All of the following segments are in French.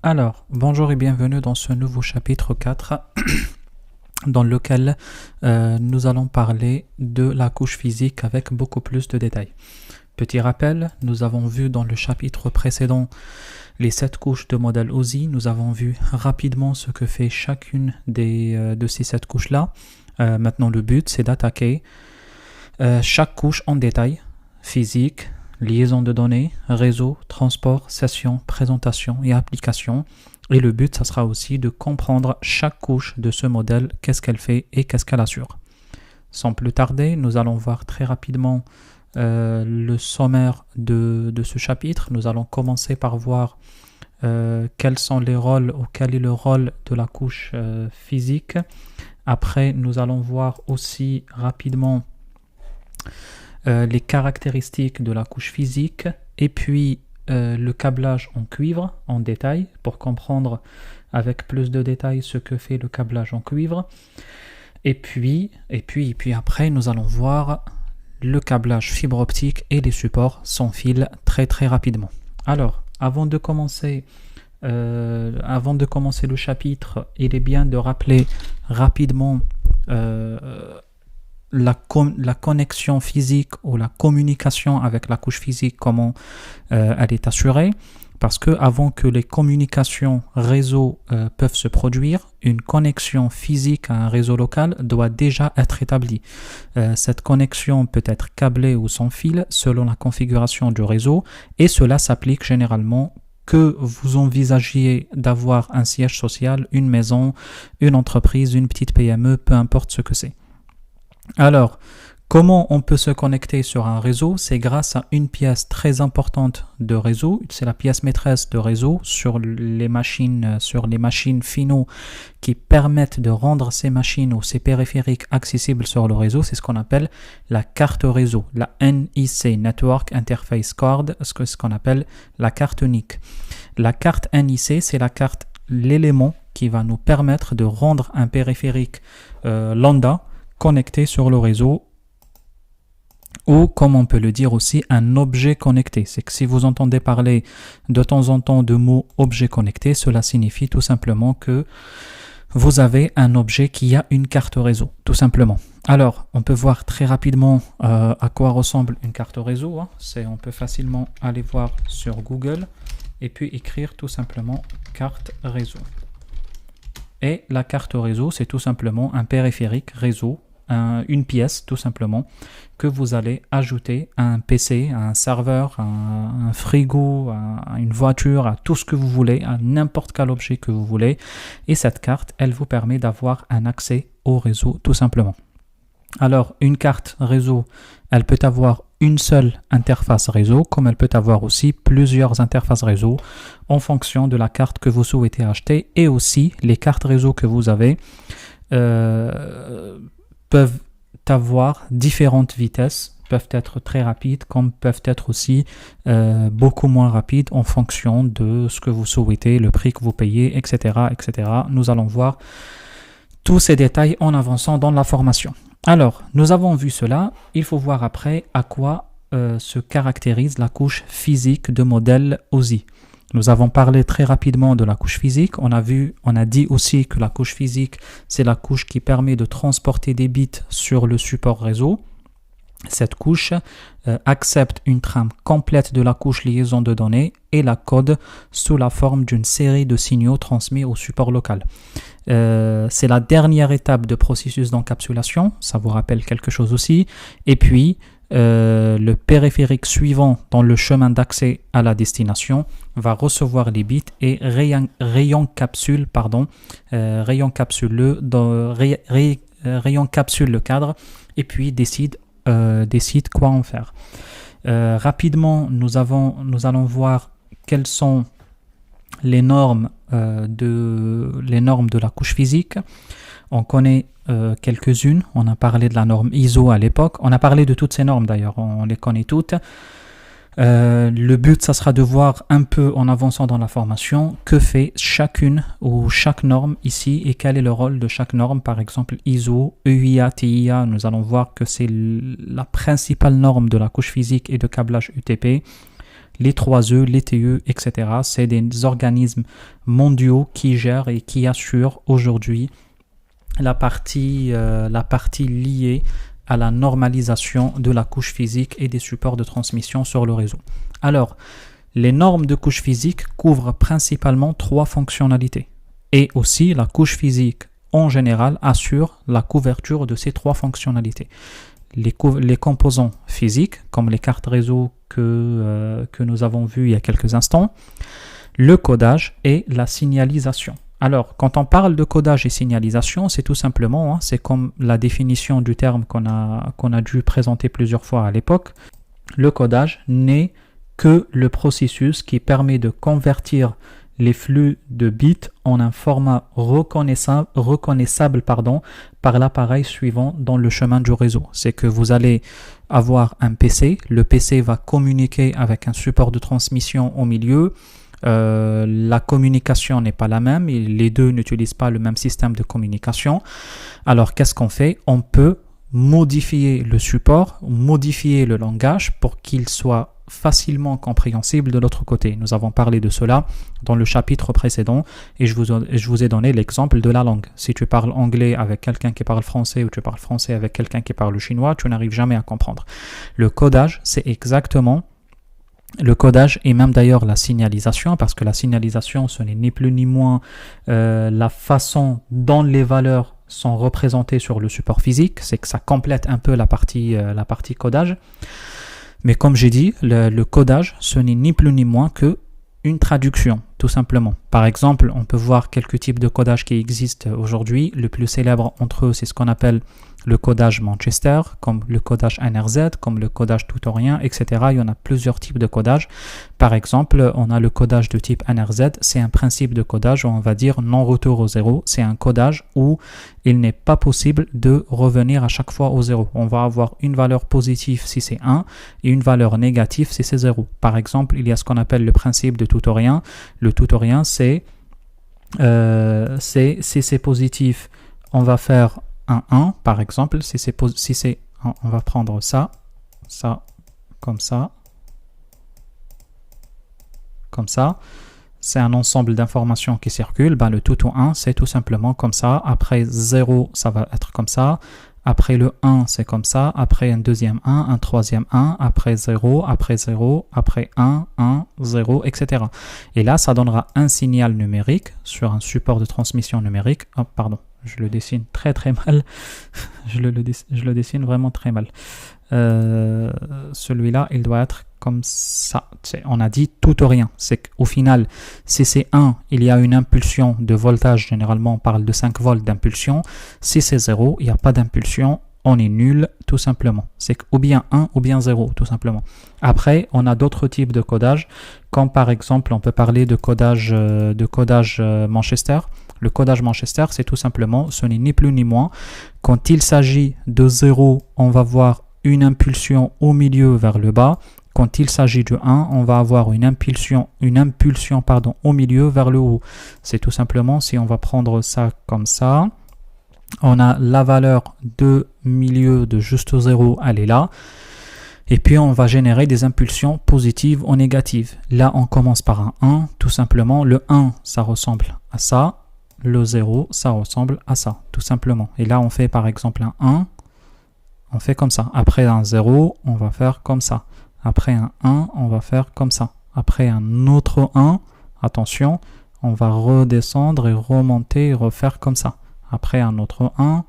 Alors, bonjour et bienvenue dans ce nouveau chapitre 4 dans lequel nous allons parler de la couche physique avec beaucoup plus de détails. Petit rappel, nous avons vu dans le chapitre précédent les 7 couches de modèle OSI. Nous avons vu rapidement ce que fait chacune de ces 7 couches-là. Maintenant, le but, c'est d'attaquer chaque couche en détail, physique, liaison de données, réseau, transport, session, présentation et application. Et le but, ça sera aussi de comprendre chaque couche de ce modèle, qu'est-ce qu'elle fait et qu'est-ce qu'elle assure. Sans plus tarder, nous allons voir très rapidement le sommaire de ce chapitre. Nous allons commencer par voir quels sont les rôles ou quel est le rôle de la couche physique. Après, nous allons voir aussi rapidement les caractéristiques de la couche physique et puis le câblage en cuivre en détail pour comprendre avec plus de détails ce que fait le câblage en cuivre. Et puis après, nous allons voir le câblage fibre optique et les supports sans fil très très rapidement. Alors, avant de commencer le chapitre, il est bien de rappeler rapidement la connexion physique ou la communication avec la couche physique, comment elle est assurée. Parce que avant que les communications réseau peuvent se produire, une connexion physique à un réseau local doit déjà être établie. Cette connexion peut être câblée ou sans fil selon la configuration du réseau et cela s'applique généralement que vous envisagiez d'avoir un siège social, une maison, une entreprise, une petite PME, peu importe ce que c'est. Alors, comment on peut se connecter sur un réseau? C'est grâce à une pièce très importante de réseau. C'est la pièce maîtresse de réseau sur les machines finaux qui permettent de rendre ces machines ou ces périphériques accessibles sur le réseau. C'est ce qu'on appelle la carte réseau, la NIC, Network Interface Card, ce qu'on appelle la carte NIC. La carte NIC, c'est l'élément qui va nous permettre de rendre un périphérique lambda connecté sur le réseau, ou comme on peut le dire aussi, un objet connecté. C'est que si vous entendez parler de temps en temps de mots objet connecté, cela signifie tout simplement que vous avez un objet qui a une carte réseau, tout simplement. Alors, on peut voir très rapidement à quoi ressemble une carte réseau. On peut facilement aller voir sur Google et puis écrire tout simplement carte réseau. Et la carte réseau, c'est tout simplement un périphérique réseau, une pièce tout simplement que vous allez ajouter à un PC, à un serveur, à un frigo, à une voiture, à tout ce que vous voulez, à n'importe quel objet que vous voulez. Et cette carte, elle vous permet d'avoir un accès au réseau tout simplement. Alors, une carte réseau, elle peut avoir une seule interface réseau, comme elle peut avoir aussi plusieurs interfaces réseau en fonction de la carte que vous souhaitez acheter. Et aussi, les cartes réseau que vous avez peuvent avoir différentes vitesses, peuvent être très rapides, comme peuvent être aussi beaucoup moins rapides en fonction de ce que vous souhaitez, le prix que vous payez, etc., etc. Nous allons voir tous ces détails en avançant dans la formation. Alors, nous avons vu cela, il faut voir après à quoi se caractérise la couche physique de modèle OSI. Nous avons parlé très rapidement de la couche physique, on a dit aussi que la couche physique, c'est la couche qui permet de transporter des bits sur le support réseau. Cette couche accepte une trame complète de la couche liaison de données et la code sous la forme d'une série de signaux transmis au support local. C'est la dernière étape de processus d'encapsulation, ça vous rappelle quelque chose aussi. Et puis, le périphérique suivant dans le chemin d'accès à la destination va recevoir les bits et réencapsule le cadre et puis décide quoi en faire. Rapidement, nous allons voir quelles sont les normes de la couche physique. On connaît quelques-unes. On a parlé de la norme ISO à l'époque. On a parlé de toutes ces normes d'ailleurs. On les connaît toutes. Le but, ça sera de voir un peu en avançant dans la formation que fait chacune ou chaque norme ici et quel est le rôle de chaque norme. Par exemple, ISO, EIA, TIA, nous allons voir que c'est la principale norme de la couche physique et de câblage UTP. les 3E, les TE, etc. C'est des organismes mondiaux qui gèrent et qui assurent aujourd'hui la partie liée à la normalisation de la couche physique et des supports de transmission sur le réseau. Alors, les normes de couche physique couvrent principalement 3 fonctionnalités. Et aussi, la couche physique, en général, assure la couverture de ces 3 fonctionnalités. Les composants physiques, comme les cartes réseau que nous avons vues il y a quelques instants, le codage et la signalisation. Alors, quand on parle de codage et signalisation, c'est tout simplement, c'est comme la définition du terme qu'on a dû présenter plusieurs fois à l'époque. Le codage n'est que le processus qui permet de convertir les flux de bits en un format reconnaissable par l'appareil suivant dans le chemin du réseau. C'est que vous allez avoir un PC, le PC va communiquer avec un support de transmission au milieu. La communication n'est pas la même, les deux n'utilisent pas le même système de communication. Alors qu'est-ce qu'on fait? On peut modifier le support, modifier le langage pour qu'il soit facilement compréhensible de l'autre côté. Nous avons parlé de cela dans le chapitre précédent et je vous ai donné l'exemple de la langue. Si tu parles anglais avec quelqu'un qui parle français ou tu parles français avec quelqu'un qui parle chinois, tu n'arrives jamais à comprendre. Le codage, c'est exactement le codage et même d'ailleurs la signalisation, parce que la signalisation, ce n'est ni plus ni moins la façon dont les valeurs sont représentées sur le support physique, c'est que ça complète un peu la partie codage. Mais comme j'ai dit, le codage, ce n'est ni plus ni moins que une traduction, tout simplement. Par exemple, on peut voir quelques types de codage qui existent aujourd'hui. Le plus célèbre entre eux, c'est ce qu'on appelle le codage Manchester, comme le codage NRZ, comme le codage tutorien, etc. Il y en a plusieurs types de codage. Par exemple, on a le codage de type NRZ. C'est un principe de codage où on va dire non retour au zéro. C'est un codage où il n'est pas possible de revenir à chaque fois au zéro. On va avoir une valeur positive si c'est 1 et une valeur négative si c'est 0. Par exemple, il y a ce qu'on appelle le principe de tutorien. Le tutorien, c'est si c'est positif, on va faire un 1, par exemple. Si c'est on va prendre ça, comme ça. C'est un ensemble d'informations qui circulent. Le tout ou 1, c'est tout simplement comme ça. Après 0, ça va être comme ça. Après le 1, c'est comme ça. Après un deuxième 1, un troisième 1. Après 0, après 0, après 1, 1, 0, etc. Et là, ça donnera un signal numérique sur un support de transmission numérique. Oh, pardon, je le dessine très très mal. je le dessine vraiment très mal. Celui-là, il doit être comme ça. On a dit tout ou rien. C'est qu'au final, si c'est 1, il y a une impulsion de voltage. Généralement, on parle de 5 volts d'impulsion. Si c'est 0, il n'y a pas d'impulsion. On est nul, tout simplement. C'est ou bien 1 ou bien 0, tout simplement. Après, on a d'autres types de codage, comme par exemple, on peut parler de codage Manchester. Le codage Manchester, c'est tout simplement, ce n'est ni plus ni moins. Quand il s'agit de 0, on va voir une impulsion au milieu vers le bas. Quand il s'agit de 1, on va avoir une impulsion au milieu vers le haut. C'est tout simplement, si on va prendre ça comme ça, on a la valeur de milieu de juste 0, elle est là. Et puis on va générer des impulsions positives ou négatives. Là, on commence par un 1, tout simplement. Le 1, ça ressemble à ça. Le 0, ça ressemble à ça, tout simplement. Et là, on fait par exemple un 1, on fait comme ça. Après un 0, on va faire comme ça. Après un 1, on va faire comme ça. Après un autre 1, attention, on va redescendre et remonter et refaire comme ça. Après un autre 1,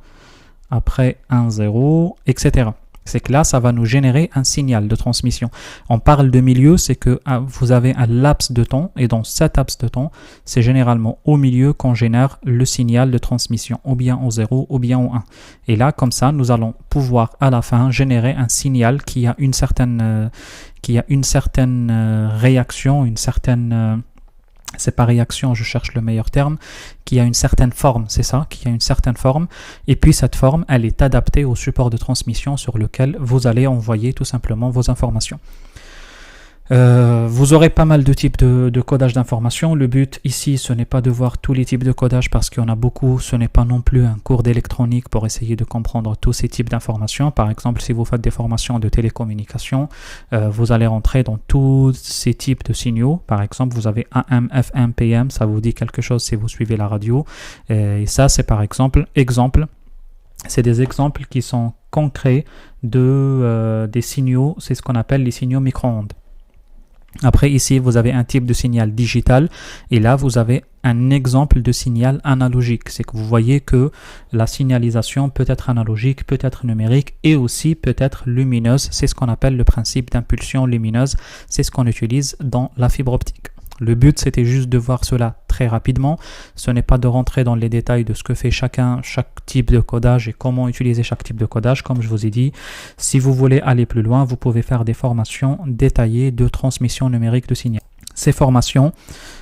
après un 0, etc. C'est que là, ça va nous générer un signal de transmission. On parle de milieu, c'est que vous avez un laps de temps, et dans cet laps de temps, c'est généralement au milieu qu'on génère le signal de transmission, ou bien au 0, ou bien au 1. Et là, comme ça, nous allons pouvoir à la fin générer un signal qui a une certaine réaction, c'est pas réaction, je cherche le meilleur terme, qui a une certaine forme, c'est ça, qui a une certaine forme, et puis cette forme, elle est adaptée au support de transmission sur lequel vous allez envoyer tout simplement vos informations. Vous aurez pas mal de types de codage d'informations. Le but ici, ce n'est pas de voir tous les types de codage parce qu'il y en a beaucoup. Ce n'est pas non plus un cours d'électronique pour essayer de comprendre tous ces types d'informations. Par exemple, si vous faites des formations de télécommunication, vous allez rentrer dans tous ces types de signaux. Par exemple, vous avez AM, FM, PM, ça vous dit quelque chose si vous suivez la radio. Et ça, c'est par exemple, c'est des exemples qui sont concrets des signaux. C'est ce qu'on appelle les signaux micro-ondes. Après, ici, vous avez un type de signal digital et là, vous avez un exemple de signal analogique. C'est que vous voyez que la signalisation peut être analogique, peut être numérique et aussi peut être lumineuse. C'est ce qu'on appelle le principe d'impulsion lumineuse. C'est ce qu'on utilise dans la fibre optique. Le but, c'était juste de voir cela très rapidement. Ce n'est pas de rentrer dans les détails de ce que fait chaque type de codage et comment utiliser chaque type de codage. Comme je vous ai dit, si vous voulez aller plus loin, vous pouvez faire des formations détaillées de transmission numérique de signal. Ces formations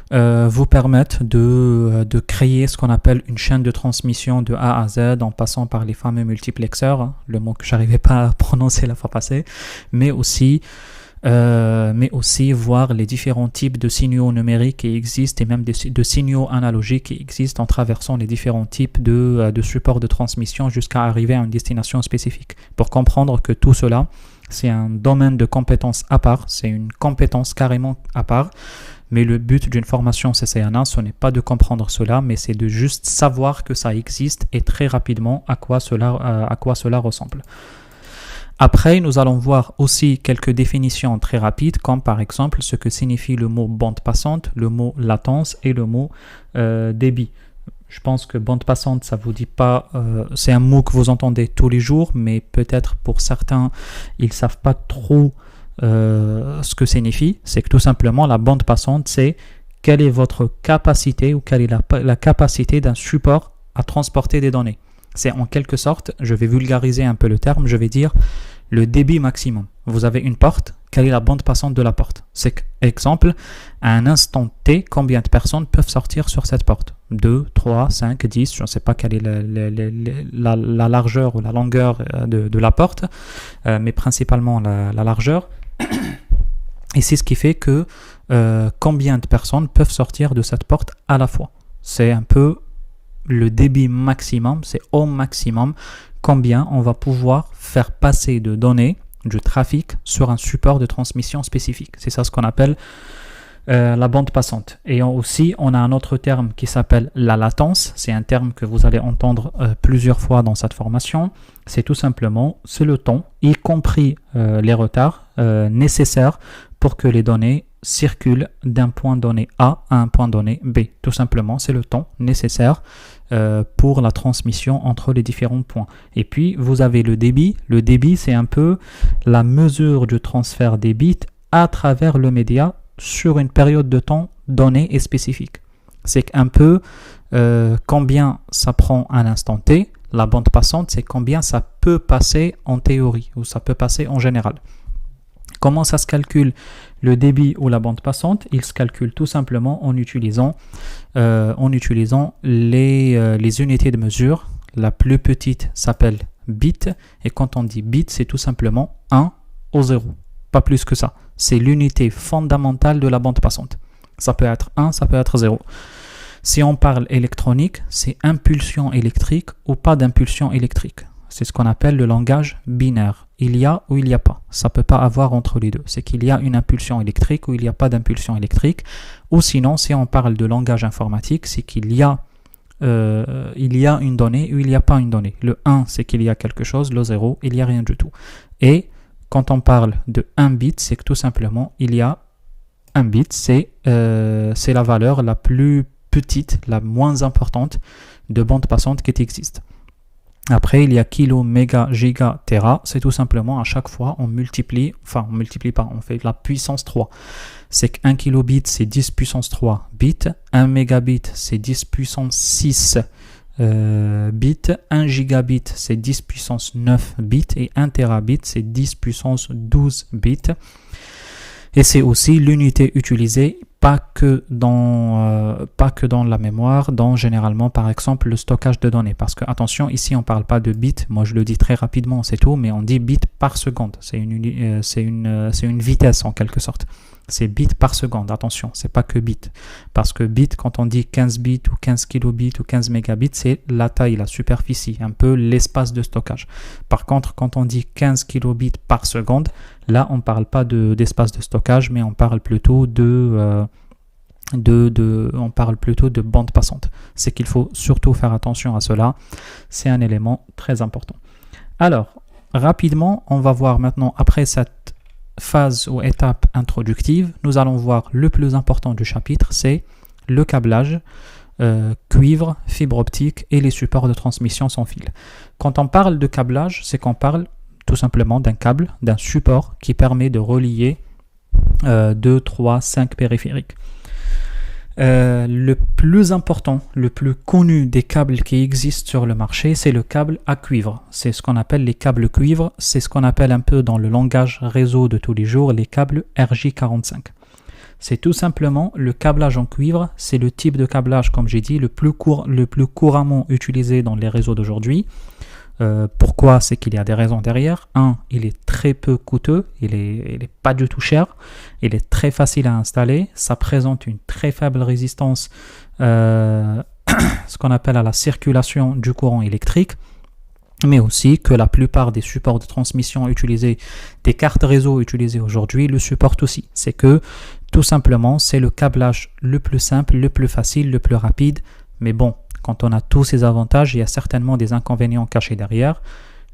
vous permettent de créer ce qu'on appelle une chaîne de transmission de A à Z en passant par les fameux multiplexeurs, le mot que je n'arrivais pas à prononcer la fois passée, mais aussi voir les différents types de signaux numériques qui existent et même de signaux analogiques qui existent en traversant les différents types de supports de transmission jusqu'à arriver à une destination spécifique. Pour comprendre que tout cela, c'est un domaine de compétences à part, c'est une compétence carrément à part, mais le but d'une formation CCNA, ce n'est pas de comprendre cela, mais c'est de juste savoir que ça existe et très rapidement à quoi cela ressemble. Après, nous allons voir aussi quelques définitions très rapides, comme par exemple ce que signifie le mot bande passante, le mot latence et le mot débit. Je pense que bande passante, ça vous dit pas, c'est un mot que vous entendez tous les jours, mais peut-être pour certains, ils ne savent pas trop ce que signifie. C'est que tout simplement, la bande passante, c'est quelle est votre capacité ou quelle est la capacité d'un support à transporter des données. C'est en quelque sorte, je vais vulgariser un peu le terme, je vais dire le débit maximum. Vous avez une porte, quelle est la bande passante de la porte? C'est exemple, à un instant T, combien de personnes peuvent sortir sur cette porte? 2, 3, 5, 10, je ne sais pas quelle est la largeur ou la longueur de la porte, mais principalement la largeur. Et c'est ce qui fait que combien de personnes peuvent sortir de cette porte à la fois. C'est un peu le débit maximum, c'est au maximum combien on va pouvoir faire passer de données, du trafic sur un support de transmission spécifique. C'est ça ce qu'on appelle la bande passante. Et aussi, on a un autre terme qui s'appelle la latence. C'est un terme que vous allez entendre plusieurs fois dans cette formation. C'est tout simplement, c'est le temps, y compris les retards nécessaires pour que les données circulent d'un point donné A à un point donné B. Tout simplement, c'est le temps nécessaire pour la transmission entre les différents points. Et puis, vous avez le débit. Le débit, c'est un peu la mesure du transfert des bits à travers le média sur une période de temps donnée et spécifique. C'est un peu combien ça prend à l'instant T. La bande passante, c'est combien ça peut passer en théorie ou ça peut passer en général. Comment ça se calcule le débit ou la bande passante? Il se calcule tout simplement en utilisant les unités de mesure. La plus petite s'appelle bit et quand on dit bit, c'est tout simplement 1 au 0. Pas plus que ça. C'est l'unité fondamentale de la bande passante. Ça peut être 1, ça peut être 0. Si on parle électronique, c'est impulsion électrique ou pas d'impulsion électrique. C'est ce qu'on appelle le langage binaire. Il y a ou il n'y a pas. Ça ne peut pas avoir entre les deux. C'est qu'il y a une impulsion électrique ou il n'y a pas d'impulsion électrique. Ou sinon, si on parle de langage informatique, c'est qu'il y a une donnée ou il n'y a pas une donnée. Le 1, c'est qu'il y a quelque chose. Le 0, il n'y a rien du tout. Et quand on parle de 1 bit, c'est que tout simplement, il y a un bit. C'est la valeur la plus petite, la moins importante de bande passante qui existe. Après, il y a kilo, méga, giga, tera. C'est tout simplement à chaque fois, on multiplie pas, on fait la puissance 3. C'est qu'un kilobit, c'est 10 puissance 3 bits. 1 mégabit, c'est 10 puissance 6 bits. 1 gigabit, c'est 10 puissance 9 bits. Et 1 terabit, c'est 10 puissance 12 bits. Et c'est aussi l'unité utilisée, pas que dans la mémoire, dans généralement par exemple le stockage de données. Parce que attention, ici on ne parle pas de bits, moi je le dis très rapidement, c'est tout, mais on dit bits par seconde. C'est une vitesse en quelque sorte. C'est bits par seconde, attention, c'est pas que bits. Parce que bits, quand on dit 15 bits ou 15 kilobits ou 15 mégabits, c'est la taille, la superficie, un peu l'espace de stockage. Par contre, quand on dit 15 kilobits par seconde, là, on ne parle pas d'espace de stockage, mais on parle plutôt de bande passante. C'est qu'il faut surtout faire attention à cela. C'est un élément très important. Alors, rapidement, on va voir maintenant, après cette phase ou étape introductive, nous allons voir le plus important du chapitre, c'est le câblage, cuivre, fibre optique et les supports de transmission sans fil. Quand on parle de câblage, c'est qu'on parle tout simplement d'un câble, d'un support qui permet de relier 2, 3, 5 périphériques. Le plus important, le plus connu des câbles qui existent sur le marché, c'est le câble à cuivre. C'est ce qu'on appelle les câbles cuivre, c'est ce qu'on appelle un peu dans le langage réseau de tous les jours les câbles RJ45. C'est tout simplement le câblage en cuivre, c'est le type de câblage, comme j'ai dit, le plus couramment utilisé dans les réseaux d'aujourd'hui. Pourquoi? C'est qu'il y a des raisons derrière. Un, il est très peu coûteux, il est pas du tout cher, il est très facile à installer, ça présente une très faible résistance, ce qu'on appelle à la circulation du courant électrique, mais aussi que la plupart des supports de transmission utilisés, des cartes réseau utilisées aujourd'hui, le supportent aussi. C'est que tout simplement, c'est le câblage le plus simple, le plus facile, le plus rapide, mais bon, quand on a tous ces avantages, il y a certainement des inconvénients cachés derrière.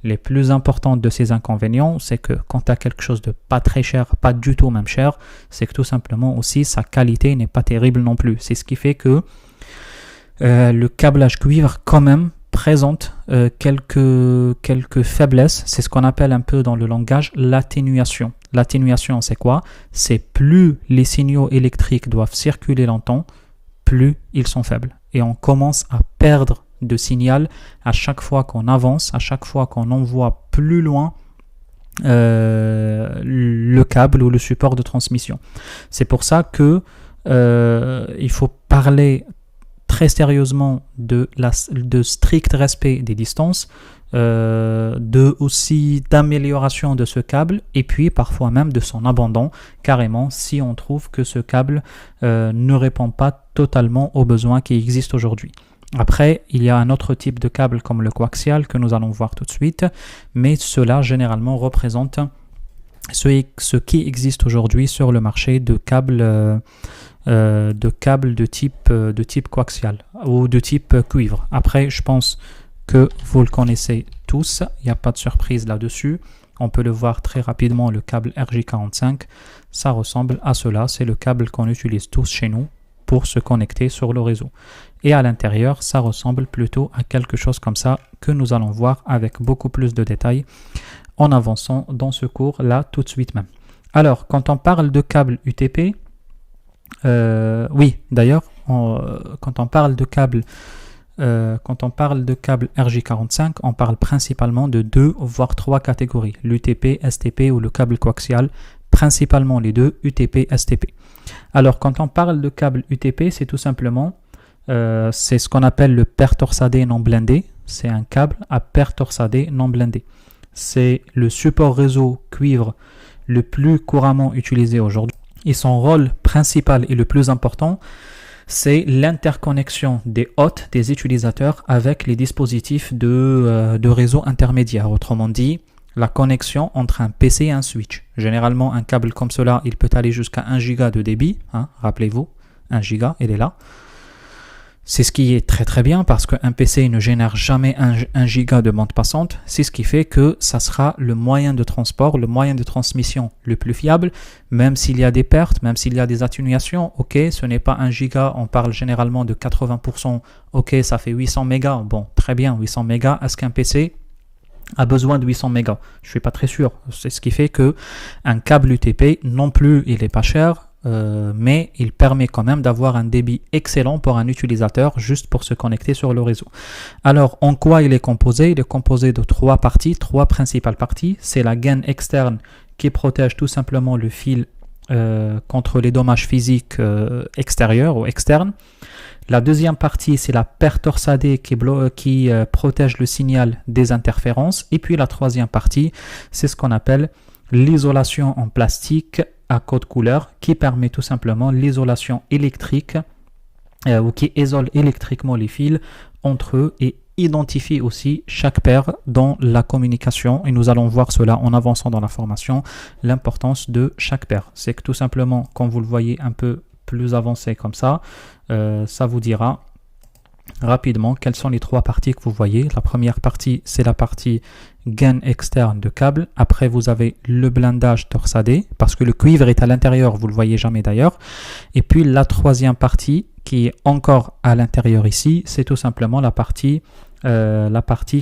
Les plus importants de ces inconvénients, c'est que quand tu as quelque chose de pas très cher, pas du tout même cher, c'est que tout simplement aussi sa qualité n'est pas terrible non plus. C'est ce qui fait que le câblage cuivre quand même présente quelques faiblesses. C'est ce qu'on appelle un peu dans le langage l'atténuation. L'atténuation, c'est quoi? C'est plus les signaux électriques doivent circuler longtemps, plus ils sont faibles. Et on commence à perdre de signal à chaque fois qu'on avance, à chaque fois qu'on envoie plus loin le câble ou le support de transmission. C'est pour ça que il faut parler très sérieusement de strict respect des distances, d'amélioration de ce câble et puis parfois même de son abandon carrément si on trouve que ce câble ne répond pas totalement aux besoins qui existent aujourd'hui. Après, il y a un autre type de câble comme le coaxial que nous allons voir tout de suite, mais cela généralement représente ce qui existe aujourd'hui sur le marché de câbles de type coaxial ou de type cuivre. Après, je pense que vous le connaissez tous, il n'y a pas de surprise là-dessus. On peut le voir très rapidement, le câble RJ45, ça ressemble à cela, c'est le câble qu'on utilise tous chez nous pour se connecter sur le réseau. Et à l'intérieur, ça ressemble plutôt à quelque chose comme ça que nous allons voir avec beaucoup plus de détails en avançant dans ce cours là tout de suite même. Alors, quand on parle de câble UTP, oui, d'ailleurs, quand on parle de câble RJ45, on parle principalement de 2 voire 3 catégories, l'UTP, STP ou le câble coaxial, principalement les deux, UTP, STP. Alors, quand on parle de câble UTP, c'est tout simplement, c'est ce qu'on appelle le paire torsadé non blindé, c'est un câble à paire torsadé non blindé. C'est le support réseau cuivre le plus couramment utilisé aujourd'hui. Et son rôle principal et le plus important, c'est l'interconnexion des hôtes, des utilisateurs avec les dispositifs de réseau intermédiaire. Autrement dit, la connexion entre un PC et un switch. Généralement, un câble comme cela, il peut aller jusqu'à 1 giga de débit. Rappelez-vous, 1 giga, il est là. C'est ce qui est très très bien parce qu'un PC ne génère jamais 1 giga de bande passante. C'est ce qui fait que ça sera le moyen de transport, le moyen de transmission le plus fiable, même s'il y a des pertes, même s'il y a des atténuations. Ok, ce n'est pas 1 giga, on parle généralement de 80%. Ok, ça fait 800 mégas. Bon, très bien, 800 mégas. Est-ce qu'un PC a besoin de 800 mégas? Je ne suis pas très sûr. C'est ce qui fait que un câble UTP, non plus, il n'est pas cher. Mais il permet quand même d'avoir un débit excellent pour un utilisateur juste pour se connecter sur le réseau. Alors, en quoi il est composé? Il est composé de 3 parties, 3 principales parties. C'est la gaine externe qui protège tout simplement le fil contre les dommages physiques extérieurs ou externes. La deuxième partie, c'est la paire torsadée qui protège le signal des interférences. Et puis la troisième partie, c'est ce qu'on appelle l'isolation en plastique à code couleur, qui permet tout simplement l'isolation électrique ou qui isole électriquement les fils entre eux et identifie aussi chaque paire dans la communication. Et nous allons voir cela en avançant dans la formation, l'importance de chaque paire. C'est que tout simplement, quand vous le voyez un peu plus avancé comme ça, ça vous dira rapidement quelles sont les trois parties que vous voyez. La première partie, c'est la partie gaine externe de câble. Après, vous avez le blindage torsadé, parce que le cuivre est à l'intérieur, vous ne le voyez jamais d'ailleurs. Et puis la troisième partie, qui est encore à l'intérieur ici, c'est tout simplement la partie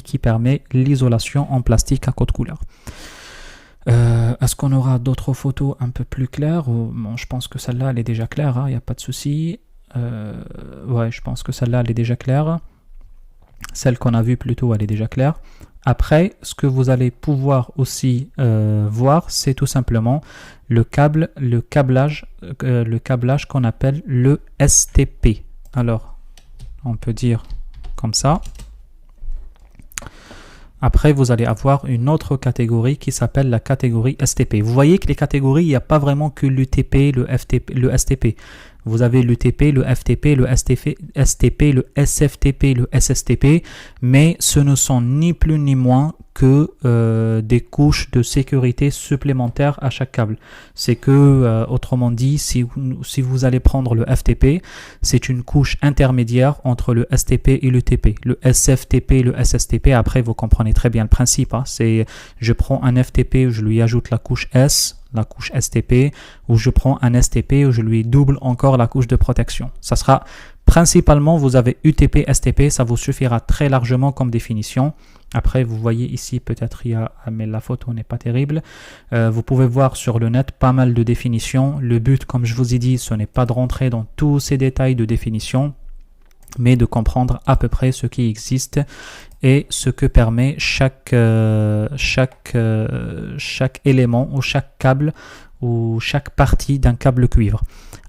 qui permet l'isolation en plastique à code couleur. Est-ce qu'on aura d'autres photos un peu plus claires? Bon, je pense que celle-là, elle est déjà claire, il n'y a pas de souci. Ouais, je pense que celle-là, elle est déjà claire. Celle qu'on a vue plus tôt, elle est déjà claire. Après, ce que vous allez pouvoir aussi voir, c'est tout simplement le câblage qu'on appelle le STP. Alors, on peut dire comme ça. Après, vous allez avoir une autre catégorie qui s'appelle la catégorie STP. Vous voyez que les catégories, il n'y a pas vraiment que l'UTP, le STP. Vous avez l'UTP, le FTP, le STP, le SFTP, le SSTP, mais ce ne sont ni plus ni moins que des couches de sécurité supplémentaires à chaque câble. C'est que, autrement dit, si vous allez prendre le FTP, c'est une couche intermédiaire entre le STP et l'UTP. Le SFTP, le SSTP, après vous comprenez très bien le principe. C'est je prends un FTP, je lui ajoute la couche S, la couche STP, ou je prends un STP où je lui double encore la couche de protection. Ça sera principalement, vous avez UTP, STP, ça vous suffira très largement comme définition. Après, vous voyez ici, peut-être il y a, mais la photo n'est pas terrible. Vous pouvez voir sur le net pas mal de définitions. Le but, comme je vous ai dit, ce n'est pas de rentrer dans tous ces détails de définition, mais de comprendre à peu près ce qui existe et ce que permet chaque élément ou chaque câble ou chaque partie d'un câble cuivre.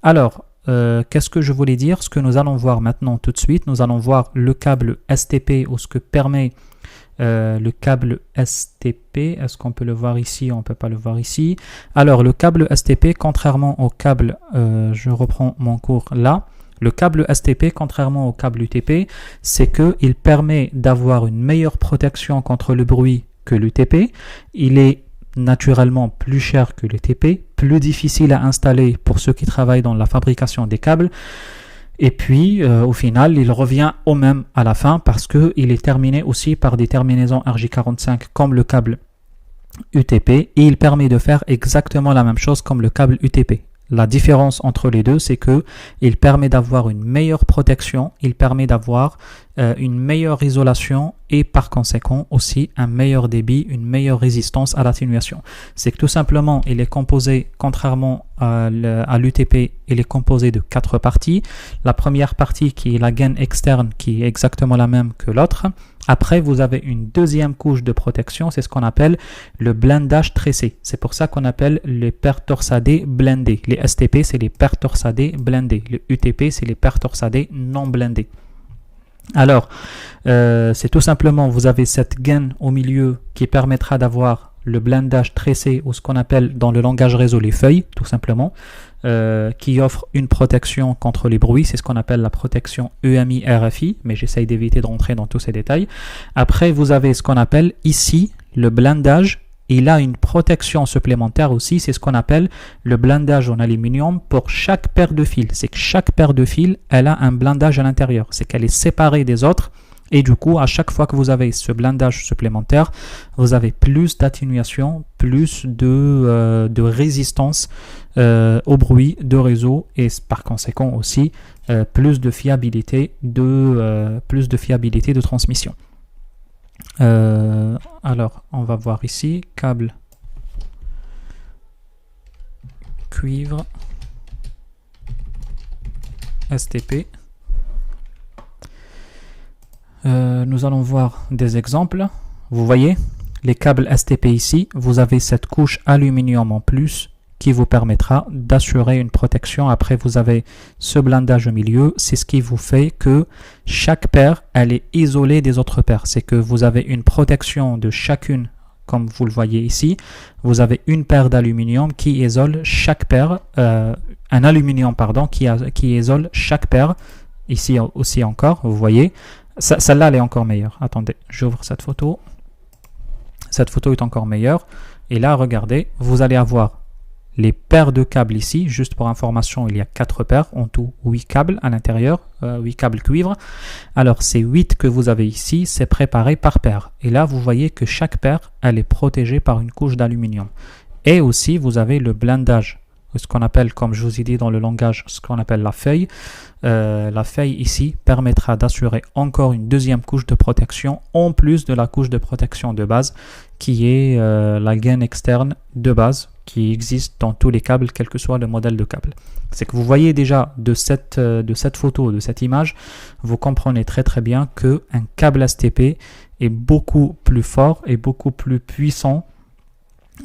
Alors, qu'est-ce que je voulais dire? Ce que nous allons voir maintenant tout de suite, nous allons voir le câble STP ou ce que permet le câble STP. Est-ce qu'on peut le voir ici? On ne peut pas le voir ici. Alors, le câble STP, contrairement au câble, je reprends mon cours là, le câble STP, contrairement au câble UTP, c'est qu'il permet d'avoir une meilleure protection contre le bruit que l'UTP. Il est naturellement plus cher que l'UTP, plus difficile à installer pour ceux qui travaillent dans la fabrication des câbles. Et puis, au final, il revient au même à la fin parce qu'il est terminé aussi par des terminaisons RJ45 comme le câble UTP et il permet de faire exactement la même chose comme le câble UTP. La différence entre les deux, c'est que il permet d'avoir une meilleure protection, il permet d'avoir une meilleure isolation et par conséquent aussi un meilleur débit, une meilleure résistance à l'atténuation. C'est que tout simplement, il est composé, contrairement à l'UTP, il est composé de 4 parties. La première partie qui est la gaine externe qui est exactement la même que l'autre. Après, vous avez une deuxième couche de protection, c'est ce qu'on appelle le blindage tressé. C'est pour ça qu'on appelle les paires torsadées blindées. Les STP, c'est les paires torsadées blindées. Le UTP, c'est les paires torsadées non blindées. Alors, c'est tout simplement, vous avez cette gaine au milieu qui permettra d'avoir le blindage tressé ou ce qu'on appelle dans le langage réseau les feuilles, tout simplement, qui offre une protection contre les bruits. C'est ce qu'on appelle la protection EMI RFI, mais j'essaye d'éviter de rentrer dans tous ces détails. Après, vous avez ce qu'on appelle ici le blindage. Il a une protection supplémentaire aussi, c'est ce qu'on appelle le blindage en aluminium pour chaque paire de fils. C'est que chaque paire de fils, elle a un blindage à l'intérieur. C'est qu'elle est séparée des autres et du coup, à chaque fois que vous avez ce blindage supplémentaire, vous avez plus d'atténuation, plus de résistance au bruit de réseau et par conséquent aussi plus de fiabilité de transmission. Alors, on va voir ici, câble cuivre STP. Nous allons voir des exemples. Vous voyez, les câbles STP ici, vous avez cette couche aluminium en plus qui vous permettra d'assurer une protection. Après, vous avez ce blindage au milieu. C'est ce qui vous fait que chaque paire, elle est isolée des autres paires. C'est que vous avez une protection de chacune, comme vous le voyez ici. Vous avez une paire d'aluminium qui isole chaque paire, un aluminium, pardon, qui isole chaque paire. Ici aussi encore, vous voyez. Celle-là, elle est encore meilleure. Attendez, j'ouvre cette photo. Cette photo est encore meilleure. Et là, regardez, vous allez avoir les paires de câbles ici. Juste pour information, il y a 4 paires, en tout 8 câbles à l'intérieur, 8 câbles cuivre. Alors, ces 8 que vous avez ici, c'est préparé par paire. Et là, vous voyez que chaque paire, elle est protégée par une couche d'aluminium. Et aussi, vous avez le blindage, ce qu'on appelle, comme je vous ai dit dans le langage, ce qu'on appelle la feuille. La feuille ici permettra d'assurer encore une deuxième couche de protection en plus de la couche de protection de base qui est la gaine externe de base qui existe dans tous les câbles, quel que soit le modèle de câble. C'est que vous voyez déjà de cette photo, de cette image, vous comprenez très très bien qu'un câble STP est beaucoup plus fort et beaucoup plus puissant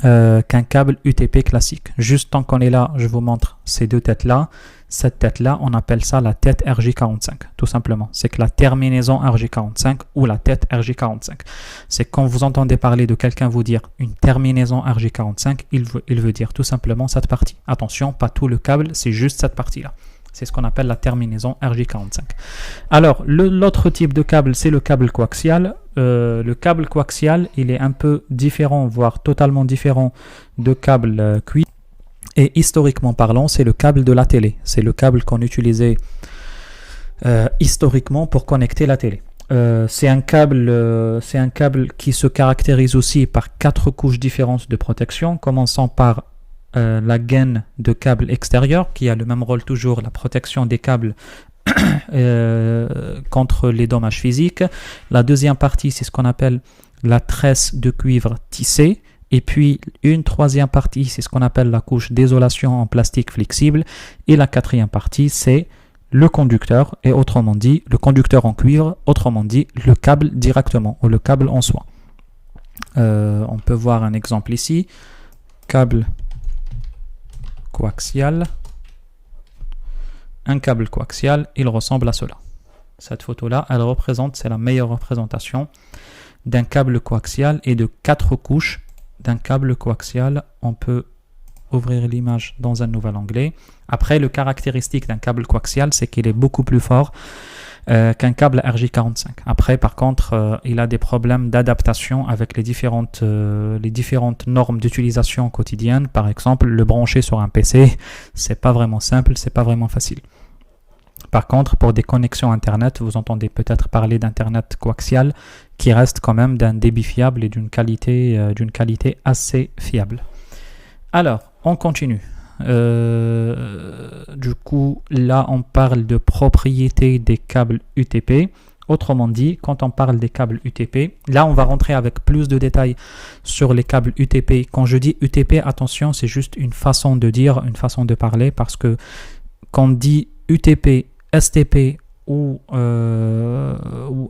qu'un câble UTP classique. Juste tant qu'on est là, je vous montre ces deux têtes-là. Cette tête-là, on appelle ça la tête RJ45, tout simplement. C'est que la terminaison RJ45 ou la tête RJ45. C'est quand vous entendez parler de quelqu'un vous dire une terminaison RJ45, il veut dire tout simplement cette partie. Attention, pas tout le câble, c'est juste cette partie-là. C'est ce qu'on appelle la terminaison RJ45. Alors, l'autre type de câble, c'est le câble coaxial. Le câble coaxial, il est un peu différent, voire totalement différent de câble cuivre. Et historiquement parlant, c'est le câble de la télé. C'est le câble qu'on utilisait historiquement pour connecter la télé. C'est un câble qui se caractérise aussi par 4 couches différentes de protection, commençant par la gaine de câble extérieur, qui a le même rôle toujours, la protection des câbles contre les dommages physiques. La deuxième partie, c'est ce qu'on appelle la tresse de cuivre tissée. Et puis, une troisième partie, c'est ce qu'on appelle la couche d'isolation en plastique flexible. Et la quatrième partie, c'est le conducteur, et autrement dit, le conducteur en cuivre, autrement dit, le câble directement, ou le câble en soi. On peut voir un exemple ici. Câble coaxial. Un câble coaxial, il ressemble à cela. Cette photo-là, elle représente, c'est la meilleure représentation d'un câble coaxial et de 4 couches d'un câble coaxial. On peut ouvrir l'image dans un nouvel onglet. Après, le caractéristique d'un câble coaxial, c'est qu'il est beaucoup plus fort qu'un câble RJ45. Après, par contre, il a des problèmes d'adaptation avec les différentes normes d'utilisation quotidienne. Par exemple, le brancher sur un PC, c'est pas vraiment simple, c'est pas vraiment facile. Par contre, pour des connexions Internet, vous entendez peut-être parler d'Internet coaxial qui reste quand même d'un débit fiable et d'une qualité assez fiable. Alors, on continue. Du coup, là, on parle de propriétés des câbles UTP. Autrement dit, quand on parle des câbles UTP, là, on va rentrer avec plus de détails sur les câbles UTP. Quand je dis UTP, attention, c'est juste une façon de dire, une façon de parler, parce que quand on dit UTP, STP ou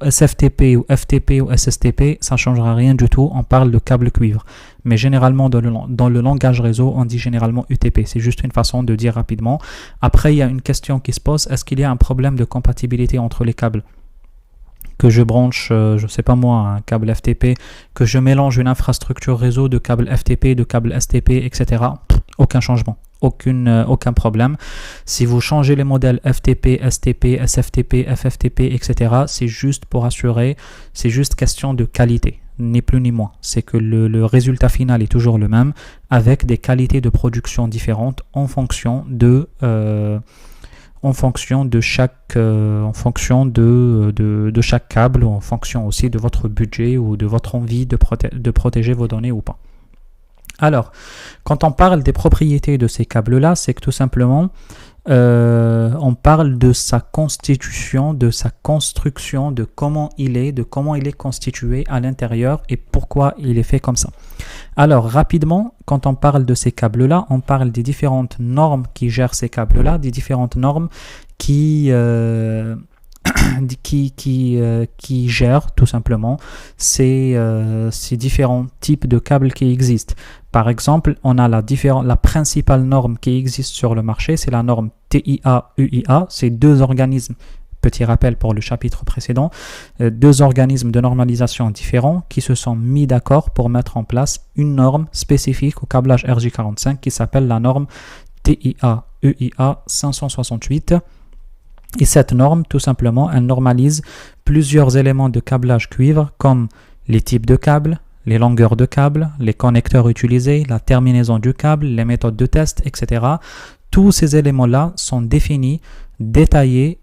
SFTP ou FTP ou SSTP, ça ne changera rien du tout, on parle de câble cuivre. Mais généralement, dans le langage réseau, on dit généralement UTP. C'est juste une façon de dire rapidement. Après, il y a une question qui se pose, est-ce qu'il y a un problème de compatibilité entre les câbles ? Que je branche, je ne sais pas moi, un câble FTP, que je mélange une infrastructure réseau de câbles FTP, de câbles STP, etc. Aucun changement, aucun problème. Si vous changez les modèles FTP, STP, SFTP, FFTP, etc., c'est juste pour assurer, c'est juste question de qualité, ni plus ni moins. C'est que le résultat final est toujours le même, avec des qualités de production différentes en fonction de chaque câble, ou en fonction aussi de votre budget ou de votre envie de protéger vos données ou pas. Alors, quand on parle des propriétés de ces câbles-là, c'est que tout simplement, on parle de sa constitution, de sa construction, de comment il est constitué à l'intérieur et pourquoi il est fait comme ça. Alors, rapidement, quand on parle de ces câbles-là, on parle des différentes normes qui gèrent ces câbles-là, des différentes normes qui qui gère tout simplement ces différents types de câbles qui existent. Par exemple, on a la principale norme qui existe sur le marché, c'est la norme TIA-UIA. C'est deux organismes, petit rappel pour le chapitre précédent, deux organismes de normalisation différents qui se sont mis d'accord pour mettre en place une norme spécifique au câblage RJ45 qui s'appelle la norme TIA-UIA 568. Et cette norme, tout simplement, elle normalise plusieurs éléments de câblage cuivre comme les types de câbles, les longueurs de câbles, les connecteurs utilisés, la terminaison du câble, les méthodes de test, etc. Tous ces éléments-là sont définis, détaillés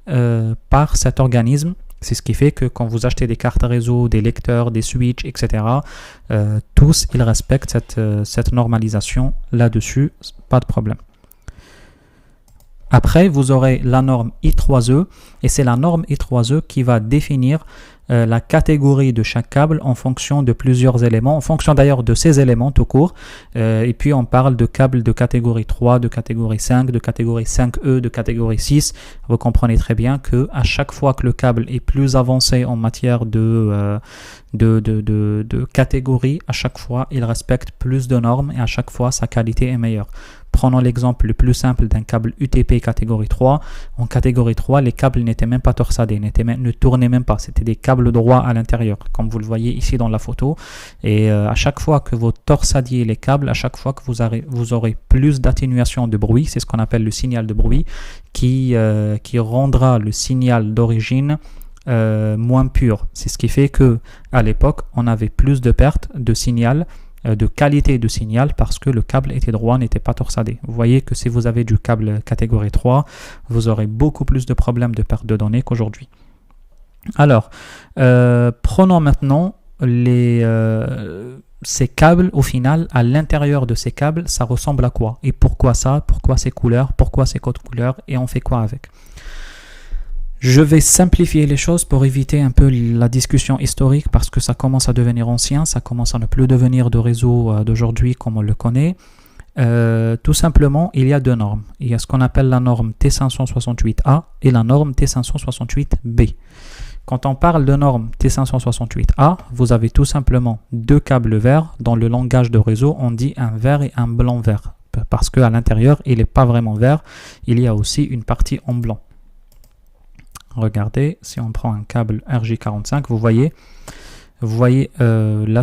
par cet organisme. C'est ce qui fait que quand vous achetez des cartes réseau, des lecteurs, des switches, etc., tous, ils respectent cette normalisation là-dessus, pas de problème. Après, vous aurez la norme I3E et c'est la norme I3E qui va définir la catégorie de chaque câble en fonction de plusieurs éléments, en fonction d'ailleurs de ces éléments tout court. Et puis on parle de câbles de catégorie 3, de catégorie 5, de catégorie 5E, de catégorie 6. Vous comprenez très bien que à chaque fois que le câble est plus avancé en matière de catégorie, à chaque fois il respecte plus de normes et à chaque fois sa qualité est meilleure. Prenons l'exemple le plus simple d'un câble UTP catégorie 3. En catégorie 3, les câbles n'étaient même pas torsadés, ne tournaient même pas. C'était des câbles droits à l'intérieur, comme vous le voyez ici dans la photo. Et à chaque fois que vous torsadiez les câbles, à chaque fois que vous aurez plus d'atténuation de bruit, c'est ce qu'on appelle le signal de bruit, qui rendra le signal d'origine moins pur. C'est ce qui fait que à l'époque, on avait plus de pertes de signal, de qualité de signal parce que le câble était droit, n'était pas torsadé. Vous voyez que si vous avez du câble catégorie 3, vous aurez beaucoup plus de problèmes de perte de données qu'aujourd'hui. Alors, prenons maintenant ces câbles. Au final, à l'intérieur de ces câbles, ça ressemble à quoi? Et pourquoi ça? Pourquoi ces couleurs? Pourquoi ces codes couleurs? Et on fait quoi avec? Je vais simplifier les choses pour éviter un peu la discussion historique parce que ça commence à devenir ancien, ça commence à ne plus devenir de réseau d'aujourd'hui comme on le connaît. Tout simplement, il y a deux normes. Il y a ce qu'on appelle la norme T568A et la norme T568B. Quand on parle de norme T568A, vous avez tout simplement deux câbles verts. Dans le langage de réseau, on dit un vert et un blanc vert parce qu'à l'intérieur, il n'est pas vraiment vert, il y a aussi une partie en blanc. Regardez, si on prend un câble RJ45, vous voyez là,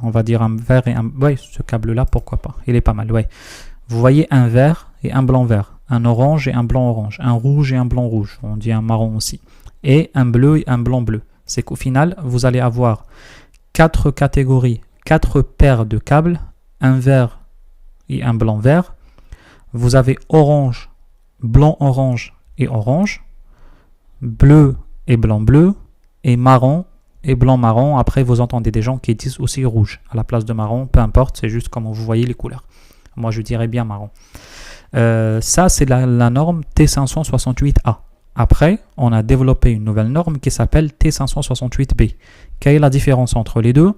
on va dire un vert et un... Ouais, ce câble-là, pourquoi pas, il est pas mal, ouais. Vous voyez un vert et un blanc vert, un orange et un blanc orange, un rouge et un blanc rouge, on dit un marron aussi, et un bleu et un blanc bleu. C'est qu'au final, vous allez avoir 4 catégories, 4 paires de câbles, un vert et un blanc vert. Vous avez orange, blanc orange et orange, bleu et blanc bleu, et marron et blanc marron. Après, vous entendez des gens qui disent aussi rouge à la place de marron, peu importe, c'est juste comment vous voyez les couleurs. Moi, je dirais bien marron. Ça, c'est la norme T568A. Après, on a développé une nouvelle norme qui s'appelle T568B. Quelle est la différence entre les deux?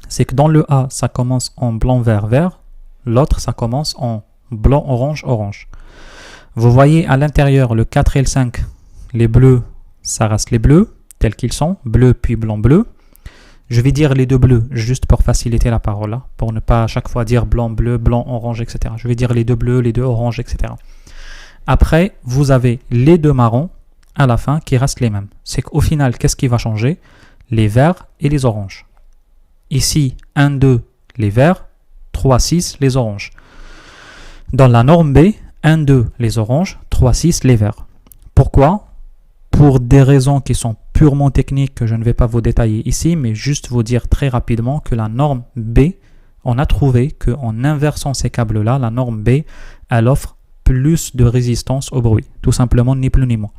C'est que dans le A, ça commence en blanc vert vert, l'autre, ça commence en blanc orange orange. Vous voyez à l'intérieur le 4 et le 5, les bleus, ça reste les bleus, tels qu'ils sont, bleu puis blanc bleu. Je vais dire les deux bleus, juste pour faciliter la parole, hein, pour ne pas à chaque fois dire blanc, bleu, blanc, orange, etc. Je vais dire les deux bleus, les deux oranges, etc. Après, vous avez les deux marrons à la fin qui restent les mêmes. C'est qu'au final, qu'est-ce qui va changer? Les verts et les oranges. Ici, 1, 2, les verts, 3, 6, les oranges. Dans la norme B, 1, 2, les oranges, 3, 6, les verts. Pourquoi? Pour des raisons qui sont purement techniques que je ne vais pas vous détailler ici, mais juste vous dire très rapidement que la norme B, on a trouvé qu'en inversant ces câbles-là, la norme B, elle offre plus de résistance au bruit, tout simplement, ni plus ni moins.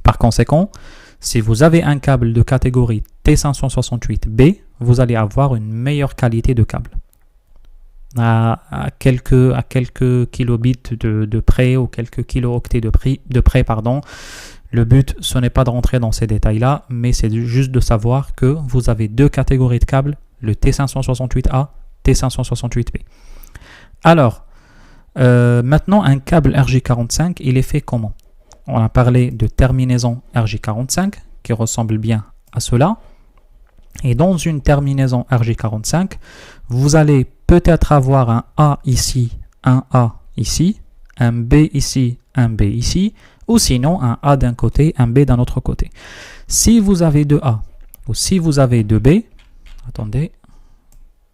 Par conséquent, si vous avez un câble de catégorie T568B, vous allez avoir une meilleure qualité de câble. À quelques kilobits de près ou quelques kilo-octets de près, pardon. Le but, ce n'est pas de rentrer dans ces détails-là, mais c'est juste de savoir que vous avez deux catégories de câbles, le T568A, T568B. Alors, maintenant, un câble RJ45, il est fait comment? on a parlé de terminaison RJ45 qui ressemble bien à cela. Et dans une terminaison RJ45, vous allez peut-être avoir un A ici, un A ici, un B ici, un B ici, ou sinon un A d'un côté, un B d'un autre côté. Si vous avez deux A ou si vous avez deux B, attendez,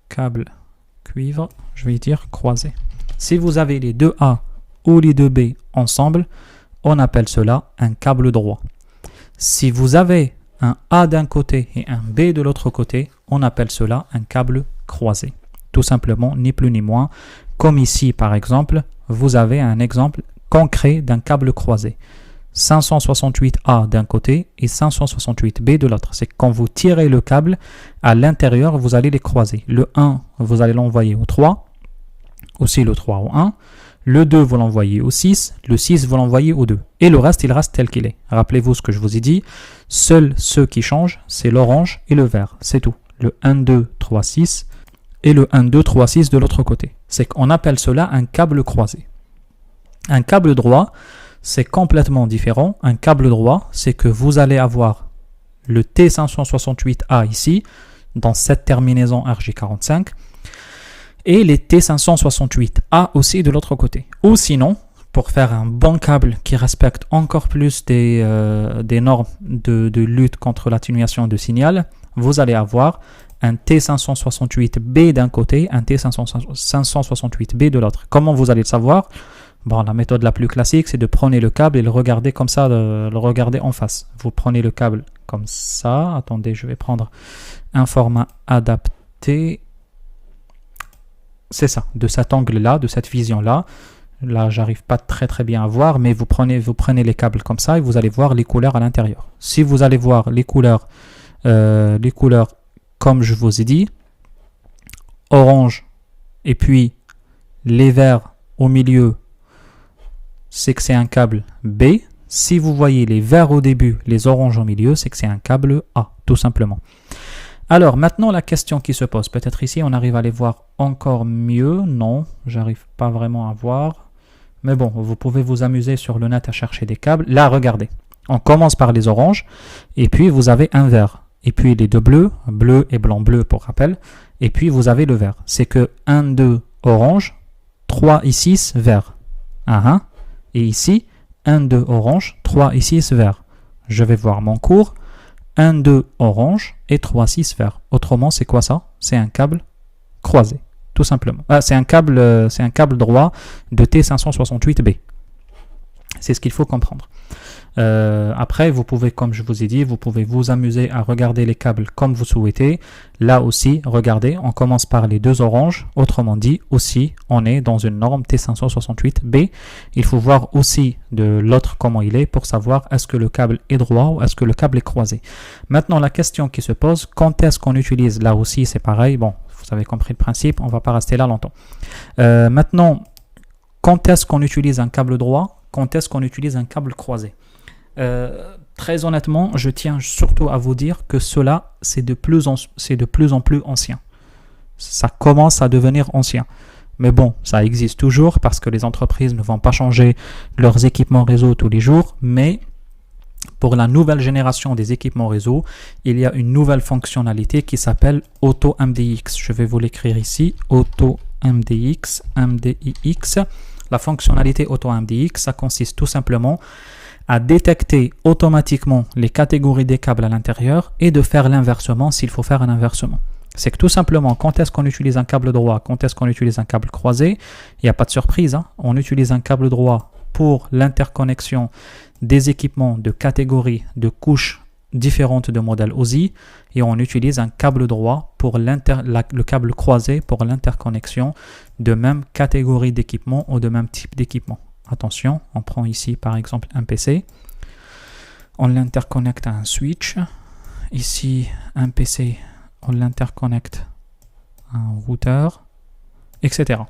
câble cuivre, je vais dire croisé. Si vous avez les deux A ou les deux B ensemble, on appelle cela un câble droit. Si vous avez un A d'un côté et un B de l'autre côté, on appelle cela un câble croisé. Tout simplement, ni plus ni moins. Comme ici, par exemple, vous avez un exemple concret d'un câble croisé. 568A d'un côté et 568B de l'autre. C'est quand vous tirez le câble, à l'intérieur, vous allez les croiser. Le 1, vous allez l'envoyer au 3, aussi le 3 au 1. Le 2, vous l'envoyez au 6. Le 6, vous l'envoyez au 2. Et le reste, il reste tel qu'il est. Rappelez-vous ce que je vous ai dit. Seuls ceux qui changent, c'est l'orange et le vert. C'est tout. Le 1, 2, 3, 6 et le 1, 2, 3, 6 de l'autre côté. C'est qu'on appelle cela un câble croisé. Un câble droit, c'est complètement différent. Un câble droit, c'est que vous allez avoir le T568A ici, dans cette terminaison RJ45, et les T568A aussi de l'autre côté. Ou sinon, pour faire un bon câble qui respecte encore plus des normes de lutte contre l'atténuation de signal, vous allez avoir un T568B d'un côté, un T568B de l'autre. Comment vous allez le savoir? Bon, la méthode la plus classique, c'est de prendre le câble et le regarder comme ça, le regarder en face. Vous prenez le câble comme ça. Attendez, je vais prendre un format adapté. C'est ça, de cet angle-là, de cette vision-là. Là, j'arrive pas très bien à voir, mais vous prenez les câbles comme ça et vous allez voir les couleurs à l'intérieur. Si vous allez voir les couleurs comme je vous ai dit, orange et puis les verts au milieu, c'est que c'est un câble B. Si vous voyez les verts au début, les oranges au milieu, c'est que c'est un câble A, tout simplement. Alors, maintenant, la question qui se pose, peut-être ici, on arrive à les voir encore mieux. Non, j'arrive pas vraiment à voir. Mais bon, vous pouvez vous amuser sur le net à chercher des câbles. Là, regardez, on commence par les oranges, et puis vous avez un vert. Et puis les deux bleus, bleu et blanc-bleu pour rappel, et puis vous avez le vert. C'est que 1, 2, orange, 3 et 6, vert. Et ici, 1, 2, orange, 3 et 6, vert. Je vais voir mon cours. 1, 2, orange et 3, 6, vert. Autrement, c'est quoi ça? C'est un câble croisé, tout simplement. C'est un câble droit de T568B. C'est ce qu'il faut comprendre. Après, vous pouvez, comme je vous ai dit, vous pouvez vous amuser à regarder les câbles comme vous souhaitez. Là aussi, regardez, on commence par les deux oranges. Autrement dit, aussi, on est dans une norme T568B. Il faut voir aussi de l'autre comment il est pour savoir est-ce que le câble est droit ou est-ce que le câble est croisé. Maintenant, la question qui se pose, quand est-ce qu'on utilise? Là aussi, c'est pareil. Bon, vous avez compris le principe, on ne va pas rester là longtemps. Maintenant, quand est-ce qu'on utilise un câble droit? Quand est-ce qu'on utilise un câble croisé? Très honnêtement, je tiens surtout à vous dire que cela, c'est de plus en plus ancien. Ça commence à devenir ancien. Mais bon, ça existe toujours parce que les entreprises ne vont pas changer leurs équipements réseau tous les jours. Mais pour la nouvelle génération des équipements réseau, il y a une nouvelle fonctionnalité qui s'appelle Auto MDX. Je vais vous l'écrire ici, Auto MDX, MDIX. La fonctionnalité Auto MDX, ça consiste tout simplement à détecter automatiquement les catégories des câbles à l'intérieur et de faire l'inversement s'il faut faire un inversement. C'est que tout simplement, quand est-ce qu'on utilise un câble droit, quand est-ce qu'on utilise un câble croisé, il n'y a pas de surprise, hein. On utilise un câble droit pour l'interconnexion des équipements de catégories, de couches différentes de modèles OSI, et on utilise un câble droit pour le câble croisé pour l'interconnexion de même catégorie d'équipement ou de même type d'équipement. Attention, on prend ici par exemple un PC, on l'interconnecte à un switch. Ici, un PC, on l'interconnecte à un routeur, etc.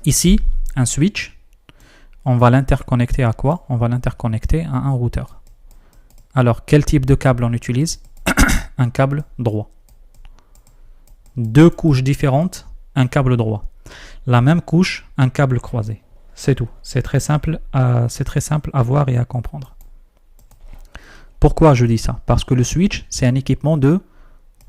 Ici, un switch, on va l'interconnecter à quoi? On va l'interconnecter à un routeur. Alors, quel type de câble on utilise? Un câble droit. Deux couches différentes, un câble droit. La même couche, un câble croisé. C'est tout. C'est très simple à voir et à comprendre. Pourquoi je dis ça? Parce que le switch, c'est un équipement de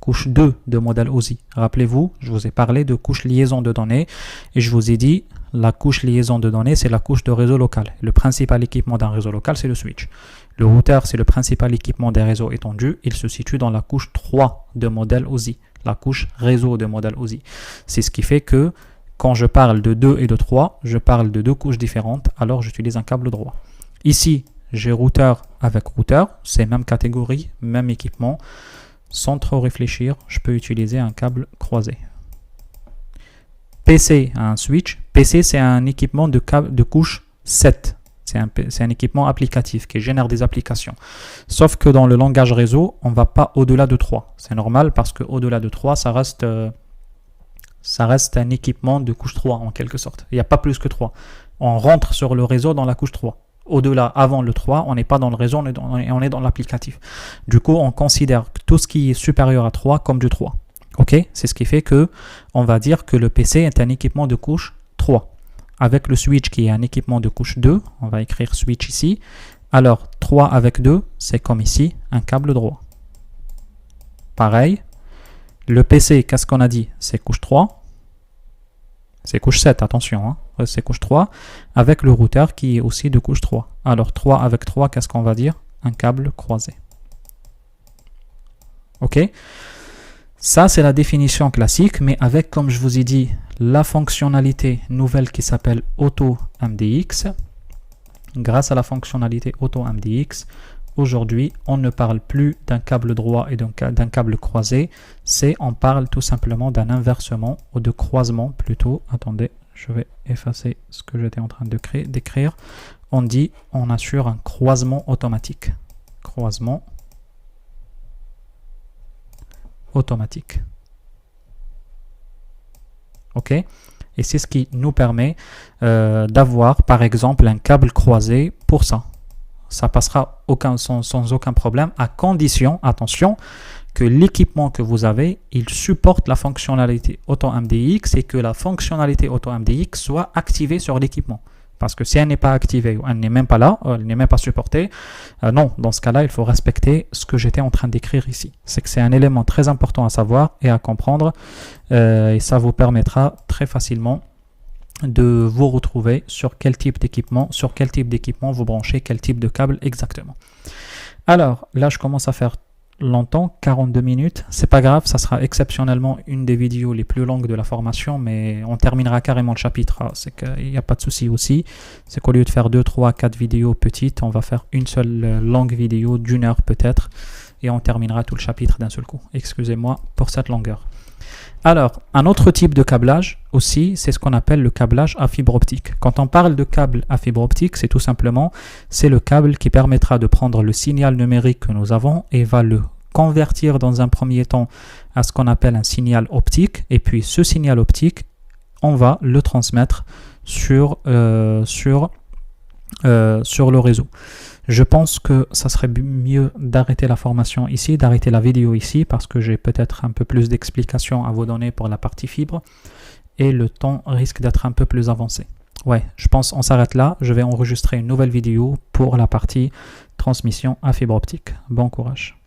couche 2 de modèle OSI. Rappelez-vous, je vous ai parlé de couche liaison de données et je vous ai dit la couche liaison de données, c'est la couche de réseau local. Le principal équipement d'un réseau local, c'est le switch. Le routeur, c'est le principal équipement des réseaux étendus. Il se situe dans la couche 3 de modèle OSI, la couche réseau de modèle OSI. C'est ce qui fait que quand je parle de 2 et de 3, je parle de deux couches différentes, alors j'utilise un câble droit. Ici, j'ai routeur avec routeur, c'est même catégorie, même équipement. Sans trop réfléchir, je peux utiliser un câble croisé. PC a un switch. PC, c'est un équipement de couche 7. C'est un équipement applicatif qui génère des applications. Sauf que dans le langage réseau, on ne va pas au-delà de 3. C'est normal parce qu'au-delà de 3, ça reste un équipement de couche 3 en quelque sorte. Il n'y a pas plus que 3. On rentre sur le réseau dans la couche 3. Au-delà, avant le 3, on n'est pas dans le réseau, on est dans l'applicatif. Du coup, on considère tout ce qui est supérieur à 3 comme du 3. Ok? C'est ce qui fait que on va dire que le PC est un équipement de couche 3. Avec le switch qui est un équipement de couche 2, on va écrire switch ici. Alors, 3 avec 2, c'est comme ici, un câble droit. Pareil, le PC, qu'est-ce qu'on a dit? C'est couche 3. C'est couche 7, attention, hein. C'est couche 3, avec le routeur qui est aussi de couche 3. Alors 3 avec 3, qu'est-ce qu'on va dire? Un câble croisé. Ok? Ça, c'est la définition classique, mais avec, comme je vous ai dit, la fonctionnalité nouvelle qui s'appelle AutoMDX. Grâce à la fonctionnalité AutoMDX, aujourd'hui, on ne parle plus d'un câble droit et d'un câble croisé, on parle tout simplement d'un inversement ou de croisement plutôt. Attendez, je vais effacer ce que j'étais en train d'écrire. On assure un croisement automatique. Croisement automatique. Ok? Et c'est ce qui nous permet d'avoir, par exemple, un câble croisé pour ça. Ça passera sans aucun problème, à condition, attention, que l'équipement que vous avez, il supporte la fonctionnalité AutoMDX et que la fonctionnalité AutoMDX soit activée sur l'équipement. Parce que si elle n'est pas activée, ou elle n'est même pas là, elle n'est même pas supportée, non, dans ce cas-là, il faut respecter ce que j'étais en train d'écrire ici. C'est que c'est un élément très important à savoir et à comprendre, et ça vous permettra très facilement de vous retrouver sur quel type d'équipement vous branchez, quel type de câble exactement. Alors, là, je commence à faire longtemps, 42 minutes. C'est pas grave, ça sera exceptionnellement une des vidéos les plus longues de la formation, mais on terminera carrément le chapitre. C'est qu'il n'y a pas de souci aussi. C'est qu'au lieu de faire 2, 3, 4 vidéos petites, on va faire une seule longue vidéo d'1 heure peut-être, et on terminera tout le chapitre d'un seul coup. Excusez-moi pour cette longueur. Alors, un autre type de câblage aussi, c'est ce qu'on appelle le câblage à fibre optique. Quand on parle de câble à fibre optique, c'est tout simplement, c'est le câble qui permettra de prendre le signal numérique que nous avons et va le convertir dans un premier temps à ce qu'on appelle un signal optique. Et puis, ce signal optique, on va le transmettre sur le réseau. Je pense que ça serait mieux d'arrêter la formation ici, d'arrêter la vidéo ici, parce que j'ai peut-être un peu plus d'explications à vous donner pour la partie fibre, et le temps risque d'être un peu plus avancé. Ouais, je pense qu'on s'arrête là. Je vais enregistrer une nouvelle vidéo pour la partie transmission à fibre optique. Bon courage.